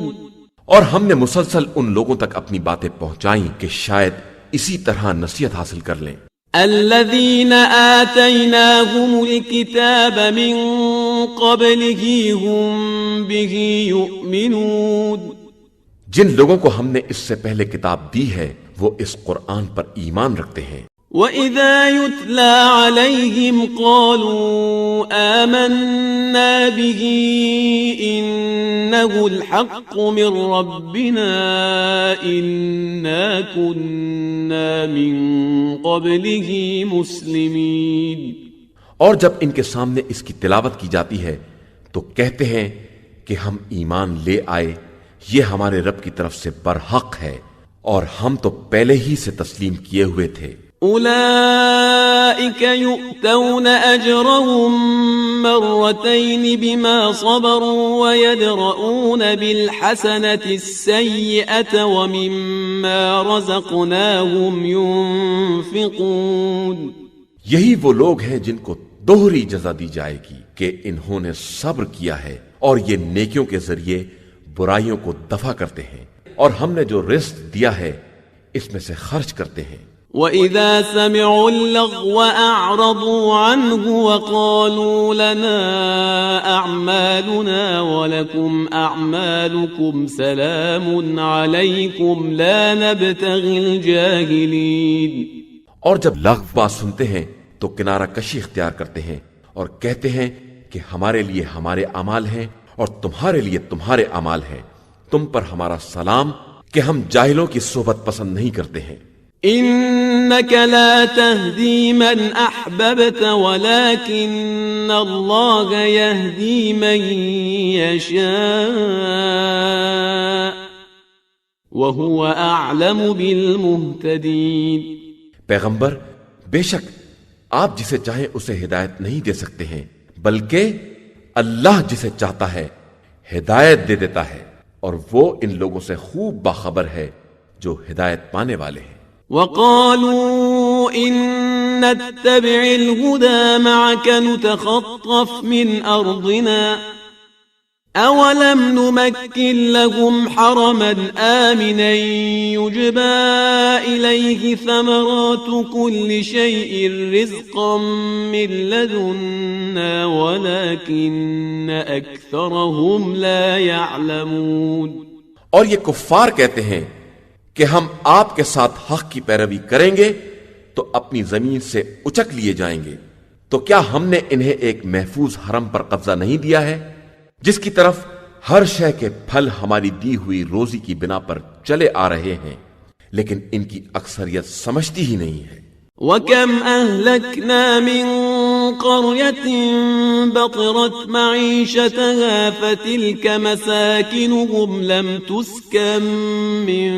[SPEAKER 3] اور ہم نے مسلسل ان لوگوں تک اپنی باتیں پہنچائیں کہ شاید اسی طرح نصیحت حاصل کر لیں۔
[SPEAKER 4] الذين آتيناهم الكتاب من قبله هم به يؤمنون،
[SPEAKER 3] جن لوگوں کو ہم نے اس سے پہلے کتاب دی ہے وہ اس قرآن پر ایمان رکھتے ہیں۔
[SPEAKER 4] وَإِذَا يُتْلَى عَلَيْهِمْ قَالُوا آمَنَّا بِهِ إِنَّهُ الْحَقُّ مِنْ رَبِّنَا إِنَّا كُنَّا مِنْ قَبْلِهِ مُسْلِمِينَ۔
[SPEAKER 3] اور جب ان کے سامنے اس کی تلاوت کی جاتی ہے تو کہتے ہیں کہ ہم ایمان لے آئے، یہ ہمارے رب کی طرف سے برحق ہے اور ہم تو پہلے ہی سے تسلیم کیے ہوئے تھے۔
[SPEAKER 4] أولئك يؤتون أجرهم مرتين بما صبروا ويدرؤون بالحسنة السيئة ومما رزقناهم ينفقون۔
[SPEAKER 3] یہی وہ لوگ ہیں جن کو دوہری جزا دی جائے گی کہ انہوں نے صبر کیا ہے اور یہ نیکیوں کے ذریعے برائیوں کو دفع کرتے ہیں، اور ہم نے جو رزق دیا ہے اس میں سے خرچ کرتے ہیں۔
[SPEAKER 4] وَإِذَا سَمِعُوا اللَّغْوَ أَعْرَضُوا عَنْهُ وَقَالُوا لَنَا أَعْمَالُنَا وَلَكُمْ أَعْمَالُكُمْ سَلَامٌ عَلَيْكُمْ لَا نَبْتَغِي الْجَاهِلِينَ۔
[SPEAKER 3] اور جب لغو بات سنتے ہیں تو کنارہ کشی اختیار کرتے ہیں اور کہتے ہیں کہ ہمارے لیے ہمارے اعمال ہیں اور تمہارے لیے تمہارے اعمال ہیں، تم پر ہمارا سلام کہ ہم جاہلوں کی صحبت پسند نہیں کرتے ہیں۔
[SPEAKER 4] إنك لا تهدي من أحببت ولكن الله يهدي من يشاء وهو أعلم بالمهتدين۔
[SPEAKER 3] پیغمبر، بے شک آپ جسے چاہیں اسے ہدایت نہیں دے سکتے ہیں، بلکہ اللہ جسے چاہتا ہے ہدایت دے دیتا ہے، اور وہ ان لوگوں سے خوب باخبر ہے جو ہدایت پانے والے ہیں۔
[SPEAKER 4] وقالوا إن نتبع الهدى معك نتخطف من أرضنا أولم نمكن لهم حرما آمنا يجبى إليه ثمرات كل شيء رزقا من لدنا ولكن أكثرهم لا يعلمون۔
[SPEAKER 3] اور یہ کفار کہتے ہیں کہ ہم آپ کے ساتھ حق کی پیروی کریں گے تو اپنی زمین سے اچک لیے جائیں گے، تو کیا ہم نے انہیں ایک محفوظ حرم پر قبضہ نہیں دیا ہے جس کی طرف ہر شے کے پھل ہماری دی ہوئی روزی کی بنا پر چلے آ رہے ہیں، لیکن ان کی اکثریت سمجھتی ہی نہیں ہے۔
[SPEAKER 4] وَكَمْ أَهْلَكْنَا مِنْ قَرْيَةٍ بَطِرَتْ مَعِيشَتَهَا فَتِلْكَ مَسَاكِنُهُمْ لَمْ تُسْكَنْ مِنْ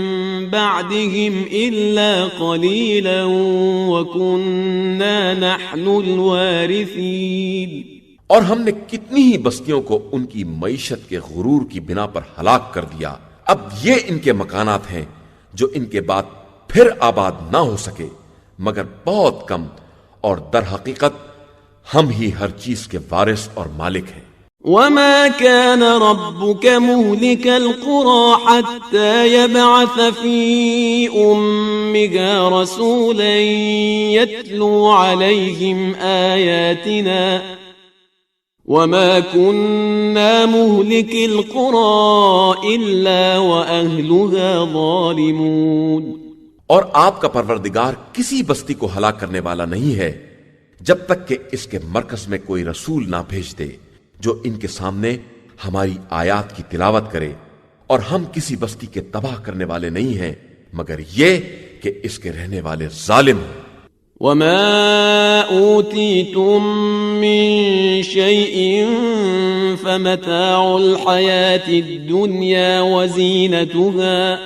[SPEAKER 4] بَعْدِهِمْ إِلَّا قَلِيلًا وَكُنَّا نَحْنُ الْوَارِثِينَ۔
[SPEAKER 3] اور ہم نے کتنی ہی بستیوں کو ان کی معیشت کے غرور کی بنا پر ہلاک کر دیا، اب یہ ان کے مکانات ہیں جو ان کے بعد پھر آباد نہ ہو سکے مگر بہت کم، اور در حقیقت ہم ہی ہر چیز کے وارث اور مالک ہیں۔
[SPEAKER 4] وَمَا كَانَ رَبُّكَ مُهْلِكَ الْقُرَى حَتَّى يَبْعَثَ فِي أُمِّهَا رَسُولًا يَتْلُو عَلَيْهِمْ آيَاتِنَا وما كنا مهلك القرى إلا وأهلها ظالمون.
[SPEAKER 3] اور آپ کا پروردگار کسی بستی کو ہلاک کرنے والا نہیں ہے جب تک کہ اس کے مرکز میں کوئی رسول نہ بھیج دے جو ان کے سامنے ہماری آیات کی تلاوت کرے، اور ہم کسی بستی کے تباہ کرنے والے نہیں ہیں مگر یہ کہ اس کے رہنے والے ظالم ہیں.
[SPEAKER 4] وما أوتيتم من شيء فمتاع الحياة الدنيا وزينتها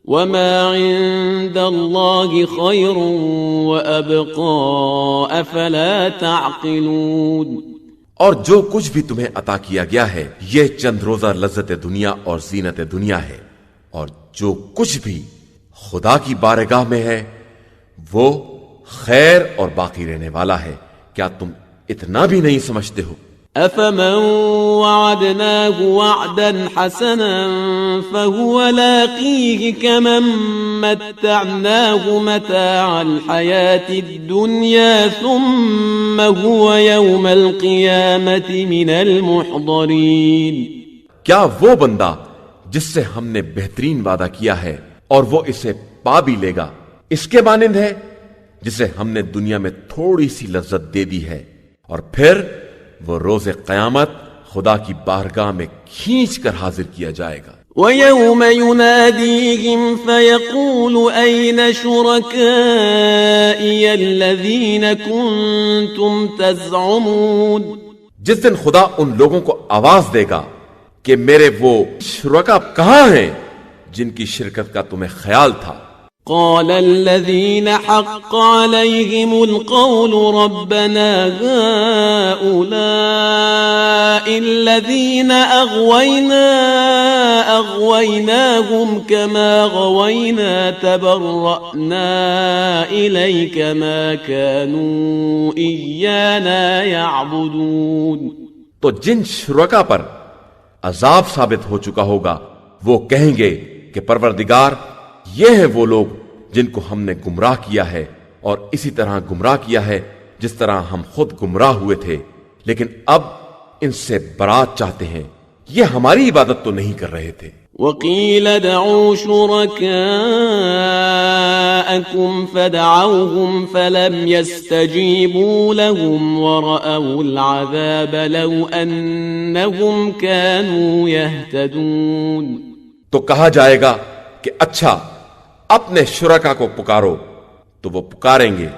[SPEAKER 4] وما عند الله خير وأبقى أفلا تعقلون.
[SPEAKER 3] اور جو کچھ بھی تمہیں عطا کیا گیا ہے یہ چند روزہ لذت دنیا اور زینت دنیا ہے، اور جو کچھ بھی خدا کی بارگاہ میں ہے وہ خیر اور باقی رہنے والا ہے. کیا تم اتنا بھی نہیں سمجھتے ہو؟
[SPEAKER 4] أفمن وعدناه وعدا حسنا فهو لاقيه كمن متعناه متاع الحياة الدنيا ثم هو يوم القيامة من المحضرين.
[SPEAKER 3] کیا وہ بندہ جس سے ہم نے بہترین وعدہ کیا ہے اور وہ اسے پا بھی لے گا اس کے مانند ہے جسے ہم نے دنیا میں تھوڑی سی لذت دے دی ہے اور پھر وہ روز قیامت خدا کی بارگاہ میں کھینچ کر حاضر کیا جائے گا.
[SPEAKER 4] وَيَوْمَ يُنَادِيهِمْ فَيَقُولُ أَيْنَ شُرَكَائِيَ الَّذِينَ كُنْتُمْ تَزْعُمُونَ.
[SPEAKER 3] جس دن خدا ان لوگوں کو آواز دے گا کہ میرے وہ شرکا کہاں ہیں جن کی شرکت کا تمہیں خیال تھا.
[SPEAKER 4] قال الذين حق عليهم القول ربنا هؤلاء الذين أغويناهم كما غوينا تبرأنا إليك ما كانوا إيانا يعبدون.
[SPEAKER 3] تو جن شرکا پر عذاب ثابت ہو چکا ہوگا وہ کہیں گے کہ پروردگار یہ ہیں وہ لوگ جن کو ہم نے گمراہ کیا ہے اور اسی طرح گمراہ کیا ہے جس طرح ہم خود گمراہ ہوئے تھے، لیکن اب ان سے برات چاہتے ہیں، یہ ہماری عبادت تو نہیں کر رہے تھے.
[SPEAKER 4] وقيل ادعوا شركاءكم فدعوهم فلم يستجيبوا لهم ورأوا العذاب لو أنهم كانوا يهتدون.
[SPEAKER 3] تو کہا جائے گا کہ اچھا اپنے شرکا کو پکارو، تو وہ پکاریں گے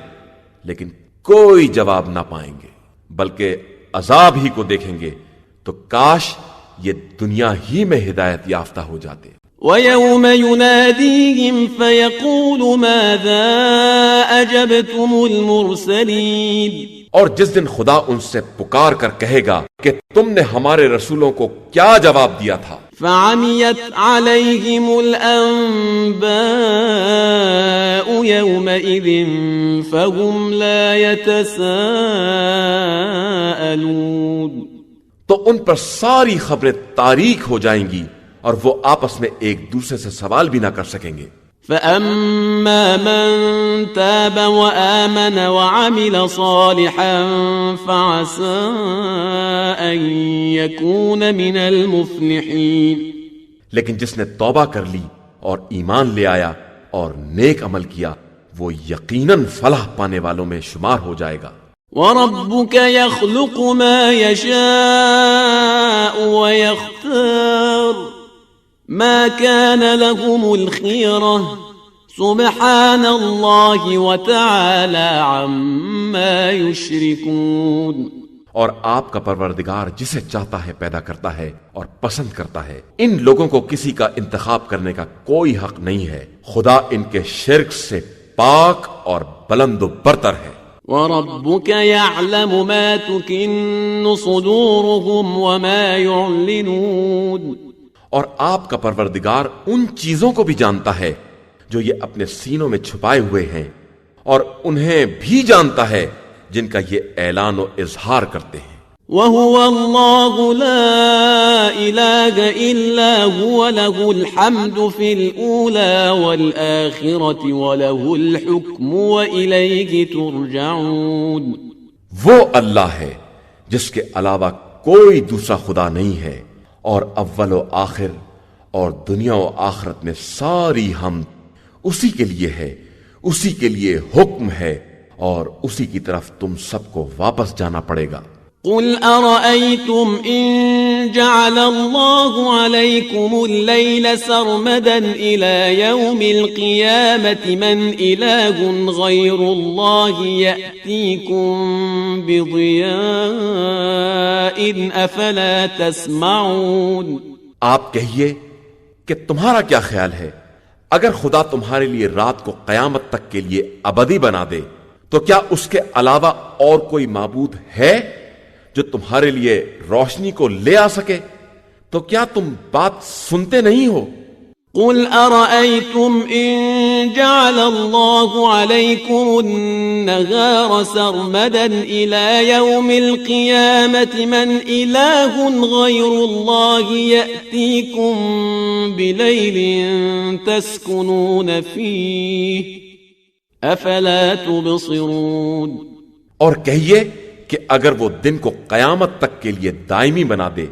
[SPEAKER 3] لیکن کوئی جواب نہ پائیں گے بلکہ عذاب ہی کو دیکھیں گے. تو کاش یہ دنیا ہی میں ہدایت یافتہ ہو جاتے.
[SPEAKER 4] وَيَوْمَ يُنَادِيهِمْ فَيَقُولُ مَاذَا أَجَبْتُمُ الْمُرْسَلِينَ. اور جس دن خدا ان سے پکار کر کہے گا کہ تم نے ہمارے رسولوں کو کیا جواب دیا تھا. فعميت عليهم الأنباء يومئذ فهم لا يتساءلون.
[SPEAKER 3] تو ان پر ساری خبریں تاریک ہو جائیں گی اور وہ آپس میں ایک دوسرے سے سوال بھی نہ کر سکیں گے.
[SPEAKER 4] فأما من تاب وآمن وعمل صالحا فعسى أن يكون من المفلحين.
[SPEAKER 3] لیکن جس نے توبہ کر لی اور ایمان لے آیا اور نیک عمل کیا وہ یقیناً فلاح پانے والوں میں شمار ہو جائے گا.
[SPEAKER 4] وَرَبُّكَ يَخْلُقُ مَا يَشَاءُ وَيَخْتَارُ ما كان لهم الخيرة سبحان الله وتعالى عما يشركون.
[SPEAKER 3] اور آپ کا پروردگار جسے چاہتا ہے پیدا کرتا ہے اور پسند کرتا ہے. ان لوگوں کو کسی کا انتخاب کرنے کا کوئی حق نہیں ہے. خدا ان کے شرک سے پاک اور بلند و برتر ہے.
[SPEAKER 4] وَرَبُّكَ يَعْلَمُ مَا تُكِنُّ صُدُورُهُمْ وَمَا يُعْلِنُونَ.
[SPEAKER 3] اور آپ کا پروردگار ان چیزوں کو بھی جانتا ہے جو یہ اپنے سینوں میں چھپائے ہوئے ہیں اور انہیں بھی جانتا ہے جن کا یہ اعلان و اظہار کرتے ہیں.
[SPEAKER 4] وَهُوَ اللَّهُ لَا إِلَٰهَ إِلَّا هُوَ لَهُ الْحَمْدُ فِي الْأُولَى وَالْآخِرَةِ وَلَهُ الْحُكْمُ وَإِلَيْهِ تُرْجَعُونَ.
[SPEAKER 3] وہ اللہ ہے جس کے علاوہ کوئی دوسرا خدا نہیں ہے، اور اول و آخر اور دنیا و آخرت میں ساری حمد اسی کے لیے ہے، اسی کے لیے حکم ہے، اور اسی کی طرف تم سب کو واپس جانا پڑے گا۔
[SPEAKER 4] قل أرأيتم إن جعل الله عليكم الليل سرمدا إلى يوم القيامة من إله غير الله يأتيكم بضياء أفلا تسمعون۔
[SPEAKER 3] آپ کہیے کہ تمہارا کیا خیال ہے، اگر خدا تمہارے لیے رات کو قیامت تک کے لیے ابدی بنا دے تو کیا اس کے علاوہ اور کوئی معبود ہے جو تمہارے لیے روشنی کو لے آ سکے؟ تو کیا تم بات سنتے نہیں ہو؟
[SPEAKER 4] قل أرأيتم إن جعل الله عليكم النهار سرمدا إلى يوم القيامة من إله غير الله يأتيكم بليل تسكنون فيه أفلا تبصرون۔
[SPEAKER 3] اور کہیے کہ اگر وہ دن کو قیامت تک کے لیے دائمی بنا دے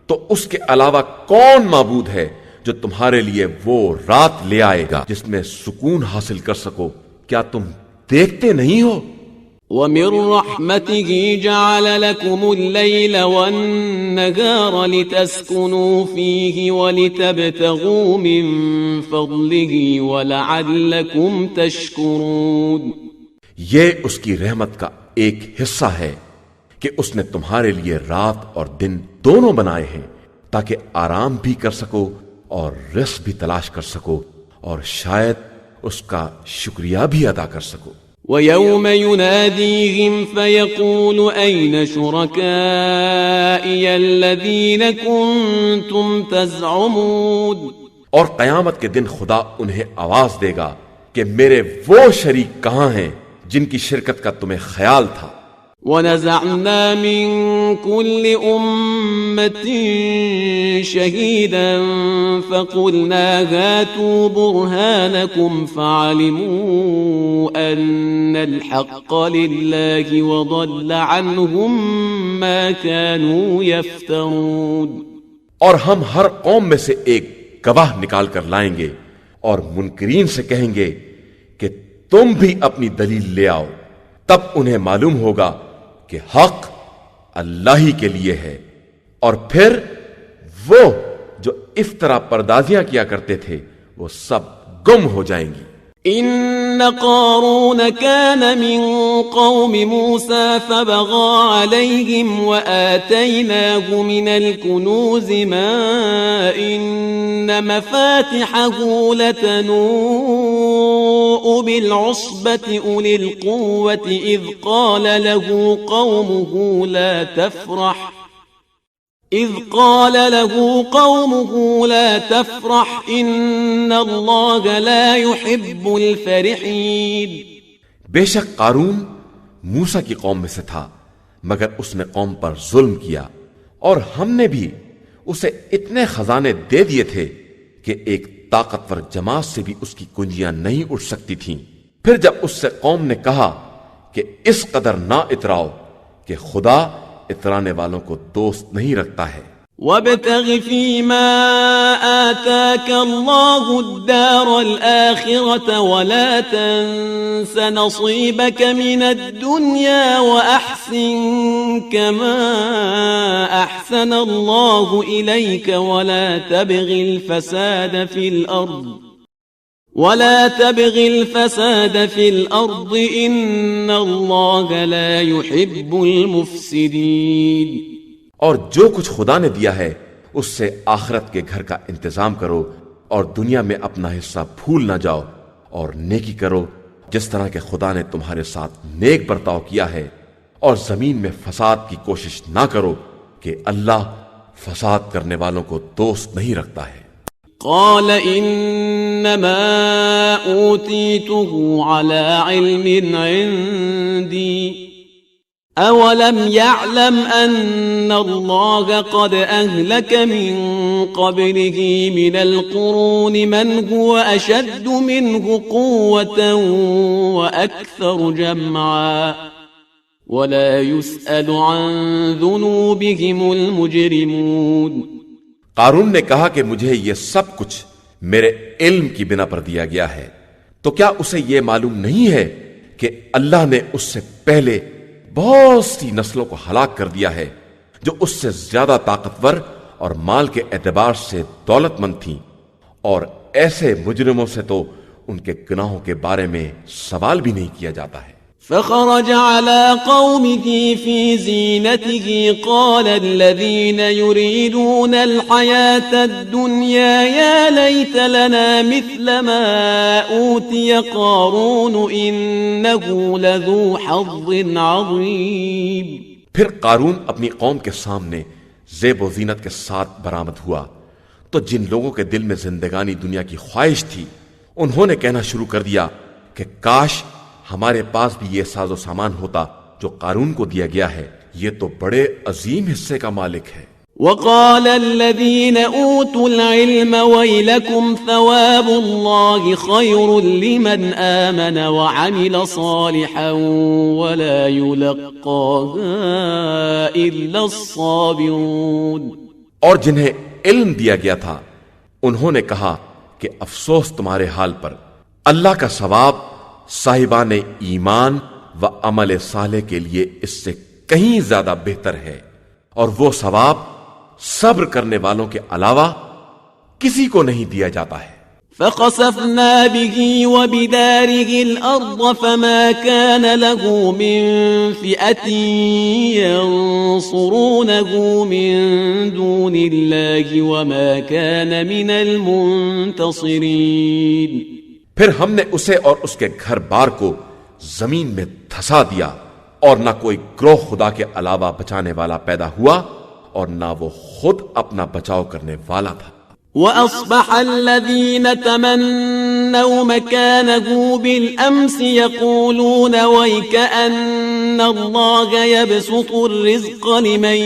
[SPEAKER 3] تو اس کے علاوہ کون معبود ہے جو تمہارے لیے وہ رات لے آئے گا جس میں سکون حاصل کر سکو؟ کیا تم دیکھتے نہیں ہو؟
[SPEAKER 4] وَمِن رَحْمَتِهِ جَعَلَ لَكُمُ اللَّيْلَ وَالنَّهَارَ لِتَسْكُنُوا فِيهِ وَلِتَبْتَغُوا مِن فَضْلِهِ وَلَعَلَّكُمْ تَشْكُرُونَ۔
[SPEAKER 3] یہ اس کی رحمت کا ایک حصہ ہے کہ اس نے تمہارے لیے رات اور دن دونوں بنائے ہیں تاکہ آرام بھی کر سکو اور رزق بھی تلاش کر سکو، اور شاید اس کا شکریہ بھی ادا کر سکو۔
[SPEAKER 4] وَيَوْمَ يُنَادِيهِمْ فَيَقُولُ أَيْنَ شُرَكَائِيَ الَّذِينَ كُنتُمْ تَزْعُمُونَ۔
[SPEAKER 3] اور قیامت کے دن خدا انہیں آواز دے گا کہ میرے وہ شریک کہاں ہیں جن کی شرکت کا تمہیں خیال تھا۔
[SPEAKER 4] وَنَزَعْنَا مِن كُلِّ أُمَّةٍ شَهِيدًا فَقُلْنَا هَاتُوا بُرْهَانَكُمْ فَعَلِمُوا أَنَّ الْحَقَّ لِلَّهِ وَضَلَّ عَنْهُمْ مَا كَانُوا يَفْتَرُونَ۔
[SPEAKER 3] اور ہم ہر قوم میں سے ایک گواہ نکال کر لائیں گے اور منکرین سے کہیں گے کہ تم بھی اپنی دلیل لے آؤ، تب انہیں معلوم ہوگا کہ حق اللہ ہی کے لیے ہے، اور پھر وہ جو افطرا پردازیاں کیا کرتے تھے وہ سب گم ہو جائیں گی۔
[SPEAKER 4] إن قارون كان من قوم موسى فبغى عليهم وآتيناه من الكنوز ما إن مفاتحه لتنوء بالعصبة أولي القوة إذ قال له قومه لا تفرح إن الله لا يحب الفرحين۔
[SPEAKER 3] بے شک قارون موسیٰ کی قوم میں سے تھا، مگر اس نے قوم پر ظلم کیا، اور ہم نے بھی اسے اتنے خزانے دے دیے تھے کہ ایک طاقتور جماعت سے بھی اس کی کنجیاں نہیں اٹھ سکتی تھیں۔ پھر جب اس سے قوم نے کہا کہ اس قدر نہ اتراؤ، کہ خدا اترانے والوں کو دوست نہیں رکھتا ہے۔
[SPEAKER 4] وَابْتَغِ فِيمَا آتَاكَ اللَّهُ الدَّارَ الْآخِرَةَ وَلَا تَنْسَ نَصِيبَكَ مِنَ الدُّنْيَا وَأَحْسِنْ كَمَا أَحْسَنَ اللَّهُ إِلَيْكَ وَلَا تَبْغِ الْفَسَادَ فِي الْأَرْضِ إِنَّ اللَّهَ لَا يُحِبُّ الْمُفْسِدِينَ۔
[SPEAKER 3] اور جو کچھ خدا نے دیا ہے اس سے آخرت کے گھر کا انتظام کرو، اور دنیا میں اپنا حصہ بھول نہ جاؤ، اور نیکی کرو جس طرح کہ خدا نے تمہارے ساتھ نیک برتاؤ کیا ہے، اور زمین میں فساد کی کوشش نہ کرو کہ اللہ فساد کرنے والوں کو دوست نہیں رکھتا ہے۔
[SPEAKER 4] قال انما اوتیته على علم عندي اولم يعلم ان الله قد اهلك من قبله من القرون من هو اشد منه قوة واكثر جمعا ولا يسأل عن ذنوبهم المجرمون۔
[SPEAKER 3] قارون نے کہا کہ مجھے یہ سب کچھ میرے علم کی بنا پر دیا گیا ہے، تو کیا اسے یہ معلوم نہیں ہے کہ اللہ نے اس سے پہلے بہت سی نسلوں کو ہلاک کر دیا ہے جو اس سے زیادہ طاقتور اور مال کے اعتبار سے دولت مند تھیں، اور ایسے مجرموں سے تو ان کے گناہوں کے بارے میں سوال بھی نہیں کیا جاتا ہے۔
[SPEAKER 4] فخرج على قومه في زينته قال الذين يريدون الحياة الدنيا يا ليت لنا مثل ما أوتي قارون إنه لذو حظ عظيم۔
[SPEAKER 3] پھر قارون اپنی قوم کے سامنے زیب و زینت کے ساتھ برآمد ہوا تو جن لوگوں کے دل میں زندگانی دنیا کی خواہش تھی انہوں نے کہنا شروع کر دیا کہ کاش ہمارے پاس بھی یہ ساز و سامان ہوتا جو قارون کو دیا گیا ہے، یہ تو بڑے عظیم حصے کا مالک ہے۔
[SPEAKER 4] وقال الذين أوتوا العلم ويلكم ثواب الله خير لمن آمن وعمل صالحا ولا يلقاها إلا الصابرون۔
[SPEAKER 3] اور جنہیں علم دیا گیا تھا انہوں نے کہا کہ افسوس تمہارے حال پر، اللہ کا ثواب صاحبان ایمان و عمل صالح کے لیے اس سے کہیں زیادہ بہتر ہے، اور وہ ثواب صبر کرنے والوں کے علاوہ کسی کو نہیں دیا جاتا ہے۔
[SPEAKER 4] فخسفنا به وبداره الأرض فما كان له من فئة ينصرونه من دون الله وما كان من المنتصرين۔
[SPEAKER 3] پھر ہم نے اسے اور اس کے گھر بار کو زمین میں دھسا دیا، اور نہ کوئی گروہ خدا کے علاوہ بچانے والا پیدا ہوا، اور نہ وہ خود اپنا بچاؤ کرنے والا تھا۔
[SPEAKER 4] وَأَصْبَحَ الَّذِينَ تَمَنَّوْا مَكَانَهُ بِالْأَمْسِ يَقُولُونَ وَيْكَأَنَّ اللَّهَ يَبْسُطُ الرِّزْقَ لِمَن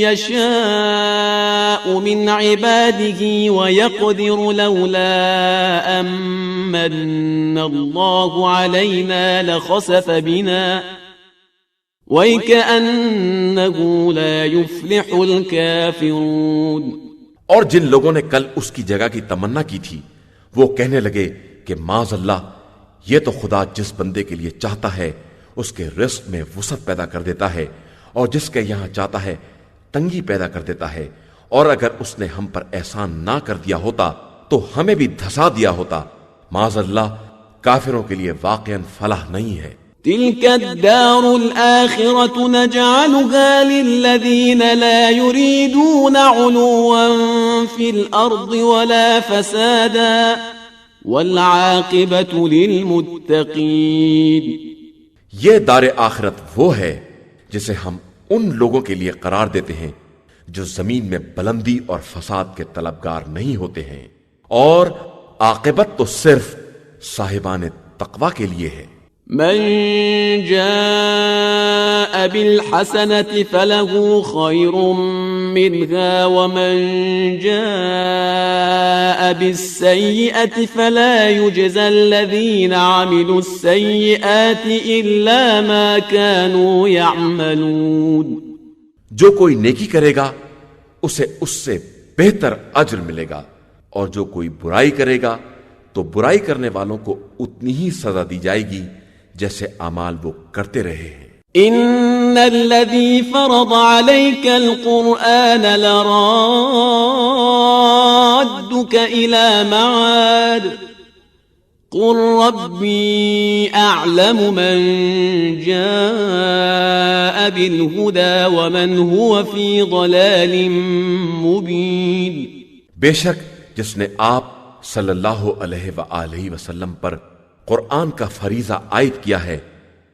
[SPEAKER 4] يَشَاءُ مِنْ عِبَادِهِ وَيَقْدِرُ لَوْلَا أَمَّنَّ اللَّهُ عَلَيْنَا لَخَسَفَ بِنَا وَيْكَأَنَّهُ لَا يُفْلِحُ الْكَافِرُونَ۔
[SPEAKER 3] اور جن لوگوں نے کل اس کی جگہ کی تمنا کی تھی وہ کہنے لگے کہ معاذ اللہ، یہ تو خدا جس بندے کے لیے چاہتا ہے اس کے رزق میں وسعت پیدا کر دیتا ہے، اور جس کے یہاں چاہتا ہے تنگی پیدا کر دیتا ہے، اور اگر اس نے ہم پر احسان نہ کر دیا ہوتا تو ہمیں بھی دھسا دیا ہوتا۔ معاذ اللہ، کافروں کے لیے واقعاً فلاح نہیں ہے۔
[SPEAKER 4] تلك الدار الآخرة نجعلها للذين لا يريدون علوا في الأرض ولا فسادا والعاقبة للمتقين۔
[SPEAKER 3] یہ دار آخرت وہ ہے جسے ہم ان لوگوں کے لیے قرار دیتے ہیں جو زمین میں بلندی اور فساد کے طلبگار نہیں ہوتے ہیں، اور عاقبت تو صرف صاحبان تقوی کے لیے ہے۔
[SPEAKER 4] من جاء بالحسنة فله خير منها ومن جاء بالسيئة فلا يجزى الذين عملوا السيئات إلا ما كانوا يعملون۔
[SPEAKER 3] جو کوئی نیکی کرے گا اسے اس سے بہتر اجر ملے گا، اور جو کوئی برائی کرے گا تو برائی کرنے والوں کو اتنی ہی سزا دی جائے گی جیسے اعمال وہ کرتے رہے ہیں۔
[SPEAKER 4] ان الذي فرض عليك القرآن لرادك الى معاد قل ربي اعلم من جاء بالهدى ومن هو في ضلال مبين۔
[SPEAKER 3] بے شک جس نے آپ صلی اللہ علیہ وآلہ وسلم پر قرآن کا فریضہ عائد کیا ہے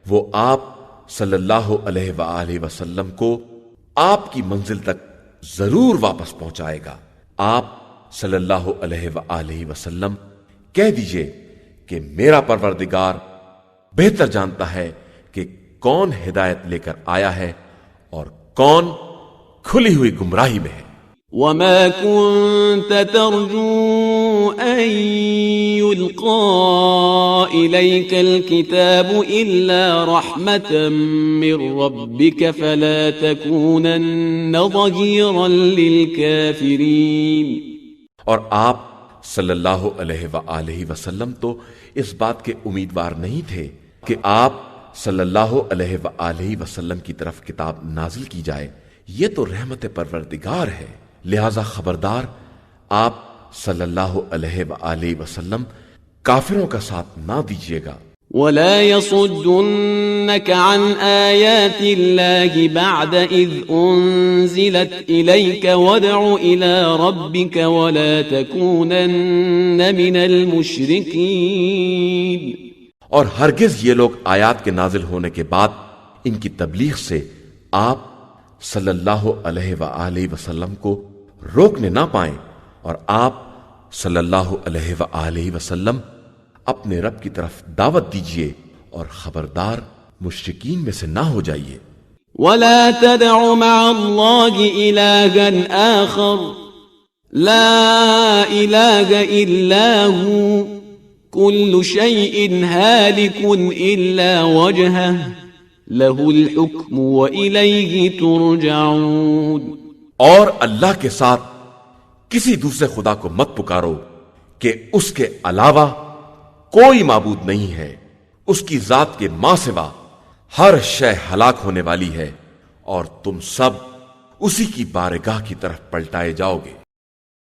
[SPEAKER 3] وہ آپ صلی اللہ علیہ وآلہ وسلم کو آپ کی منزل تک ضرور واپس پہنچائے گا۔ آپ صلی اللہ علیہ وآلہ وسلم کہہ دیجئے کہ میرا پروردگار بہتر جانتا ہے کہ کون ہدایت لے کر آیا ہے اور کون کھلی ہوئی گمراہی میں ہے۔
[SPEAKER 4] وما كنت ترجو أن يلقى إليك الكتاب إلا رحمة من ربك فلا تكونن ظهيرا للكافرين.
[SPEAKER 3] اور آپ صلی اللہ علیہ وآلہ وسلم تو اس بات کے امیدوار نہیں تھے کہ آپ صلی اللہ علیہ وآلہ وسلم کی طرف کتاب نازل کی جائے. یہ تو رحمت پروردگار ہے، لہذا خبردار آپ صلی اللہ علیہ وآلہ وسلم کافروں کا ساتھ نہ دیجیے گا.
[SPEAKER 4] ولا يصدنك عن آيات الله بعد إذ أنزلت إليك وادع إلى ربك ولا تكونن من المشركين.
[SPEAKER 3] اور ہرگز یہ لوگ آیات کے نازل ہونے کے بعد ان کی تبلیغ سے آپ صلی اللہ علیہ وآلہ وسلم کو روکنے نہ پائیں، اور آپ صلی اللہ علیہ وآلہ وسلم اپنے رب کی طرف دعوت دیجئے اور خبردار مشرکین میں سے نہ ہو جائیے.
[SPEAKER 4] ولا تدع مع الله إلها آخر لا إله إلا هو كل شيء هالك إلا وجهه له الحكم وإليه ترجعون.
[SPEAKER 3] اور اللہ کے ساتھ کسی دوسرے خدا کو مت پکارو کہ اس کے علاوہ کوئی معبود نہیں ہے، اس کی ذات کے ماں سوا ہر شے ہلاک ہونے والی ہے اور تم سب اسی کی بارگاہ کی طرف پلٹائے جاؤ گے.